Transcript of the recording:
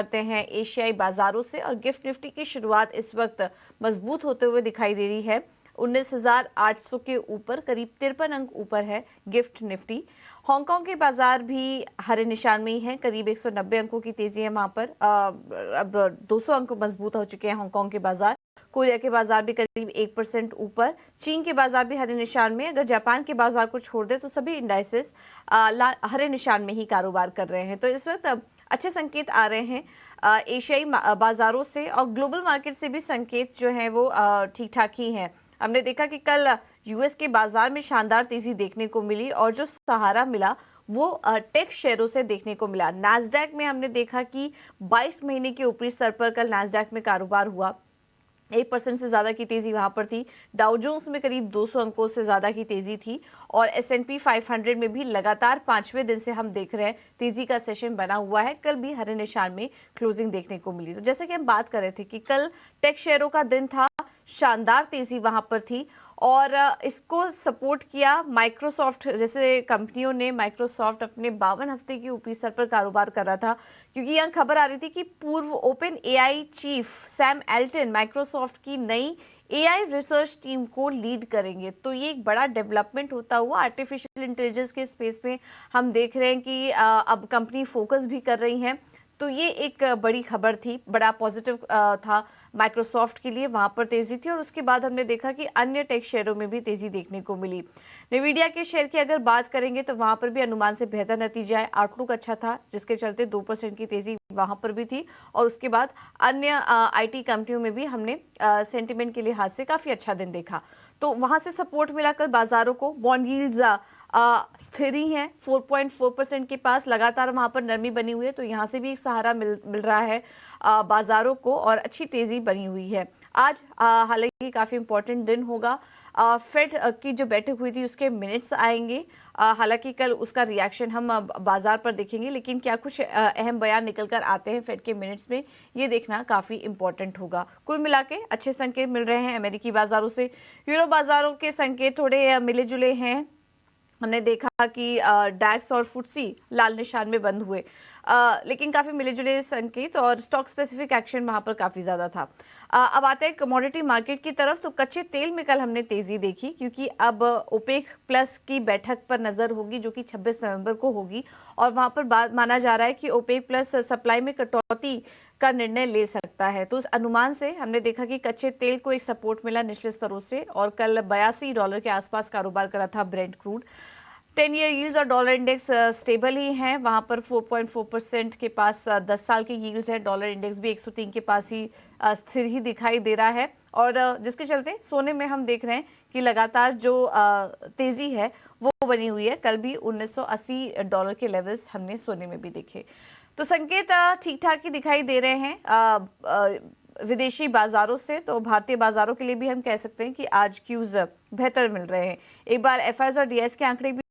करते हैं एशियाई बाजारों से और गिफ्ट निफ्टी की शुरुआत इस वक्त मजबूत होते हुए दिखाई दे रही है। 19,800 के ऊपर करीब 53 अंक ऊपर है गिफ्ट निफ्टी। हांगकांग के बाजार भी हरे निशान में ही है, करीब 190 अंकों की तेजी है वहां पर। अब 200 अंक मजबूत हो चुके हैं हांगकांग के बाजार। कोरिया के बाजार भी करीब 1% ऊपर। चीन के बाजार भी हरे निशान में। अगर जापान के बाजार को छोड़ दे तो सभी इंडाइसेस हरे निशान में ही कारोबार कर रहे हैं। तो इस वक्त अच्छे संकेत आ रहे हैं एशियाई बाजारों से, और ग्लोबल मार्केट से भी संकेत जो है वो ठीक ठाक ही हैं। हमने देखा कि कल यूएस के बाजार में शानदार तेजी देखने को मिली, और जो सहारा मिला वो टेक शेयरों से देखने को मिला। नैस्डैक में हमने देखा कि 22 महीने के ऊपरी स्तर पर कल नैस्डैक में कारोबार हुआ। 1% से ज्यादा की तेजी वहां पर थी। डाउ जोन्स में करीब 200 अंकों से ज्यादा की तेजी थी, और S&P 500 में भी लगातार 5वें दिन से हम देख रहे हैं तेजी का सेशन बना हुआ है। कल भी हरे निशान में क्लोजिंग देखने को मिली। तो जैसे कि हम बात कर रहे थे कि कल टेक शेयरों का दिन था, शानदार तेजी वहां पर थी, और इसको सपोर्ट किया माइक्रोसॉफ्ट जैसे कंपनियों ने। माइक्रोसॉफ्ट अपने 52 हफ्ते की ऊपरी स्तर पर कारोबार कर रहा था, क्योंकि यह खबर आ रही थी कि पूर्व OpenAI chief Sam Altman Microsoft की नई एआई रिसर्च टीम को लीड करेंगे। तो ये एक बड़ा डेवलपमेंट होता हुआ आर्टिफिशियल इंटेलिजेंस के स्पेस में हम देख रहे हैं कि अब कंपनी फोकस भी कर रही है। तो ये एक बड़ी खबर थी, बड़ा पॉजिटिव था माइक्रोसॉफ्ट के लिए। वहां पर तेजी थी, और उसके बाद हमने देखा कि अन्य टेक शेयरों में भी तेजी देखने को मिली। नेविडिया के शेयर की अगर बात करेंगे तो वहां पर भी अनुमान से बेहतर नतीजा है। आउटलुक अच्छा था, जिसके चलते 2% की तेजी वहां पर भी थी, और उसके बाद अन्य आईटी कंपनियों में भी हमने सेंटिमेंट के लिहाज से काफी अच्छा दिन देखा। तो वहां से सपोर्ट मिला कर बाजारों को। बॉन्ड यील्ड्स स्थिर ही हैं 4.4% के पास, लगातार वहां पर नरमी बनी हुई है। तो यहाँ से भी एक सहारा मिल रहा है बाजारों को, और अच्छी तेजी बनी हुई है। आज हालांकि काफी इंपॉर्टेंट दिन होगा। फेड की जो बैठक हुई थी उसके मिनट्स आएंगे। हालांकि कल उसका रिएक्शन हम बाजार पर देखेंगे, लेकिन क्या कुछ अहम बयान निकल कर आते हैं फेड के मिनट्स में, ये देखना काफी इंपॉर्टेंट होगा। कुल मिला के अच्छे संकेत मिल रहे हैं अमेरिकी बाजारों से। यूरो बाजारों के संकेत थोड़े मिले जुले हैं। हमने देखा कि डैक्स और फुटसी लाल निशान में बंद हुए, लेकिन काफी मिले जुले संकेत, और स्टॉक स्पेसिफिक एक्शन वहां पर काफी ज्यादा था। अब आते हैं कमोडिटी मार्केट की तरफ। तो कच्चे तेल में कल हमने तेजी देखी, क्योंकि अब ओपेक प्लस की बैठक पर नजर होगी, जो कि 26 नवंबर को होगी, और वहां पर बात माना जा रहा है कि ओपेक प्लस सप्लाई में कटौती का निर्णय ले सकता है। तो उस अनुमान से हमने देखा कि कच्चे तेल को एक सपोर्ट मिला निचले स्तरों से, और कल $82 के आसपास कारोबार करा था ब्रेंट क्रूड। 10 ईयर यील्ड्स और डॉलर इंडेक्स स्टेबल ही हैं, वहां पर 4.4% के पास 10 साल की यील्ड्स है। डॉलर इंडेक्स भी 103 के पास ही स्थिर ही दिखाई दे रहा है, और जिसके चलते सोने में हम देख रहे हैं कि लगातार जो तेजी है वो बनी हुई है। कल भी $1980 के लेवल्स हमने सोने में भी देखे। तो संकेत ठीक ठाक ही दिखाई दे रहे हैं विदेशी बाजारों से। तो भारतीय बाजारों के लिए भी हम कह सकते हैं कि आज क्यूज बेहतर मिल रहे हैं। एक बार एफआईआई और डीआईएस के आंकड़े भी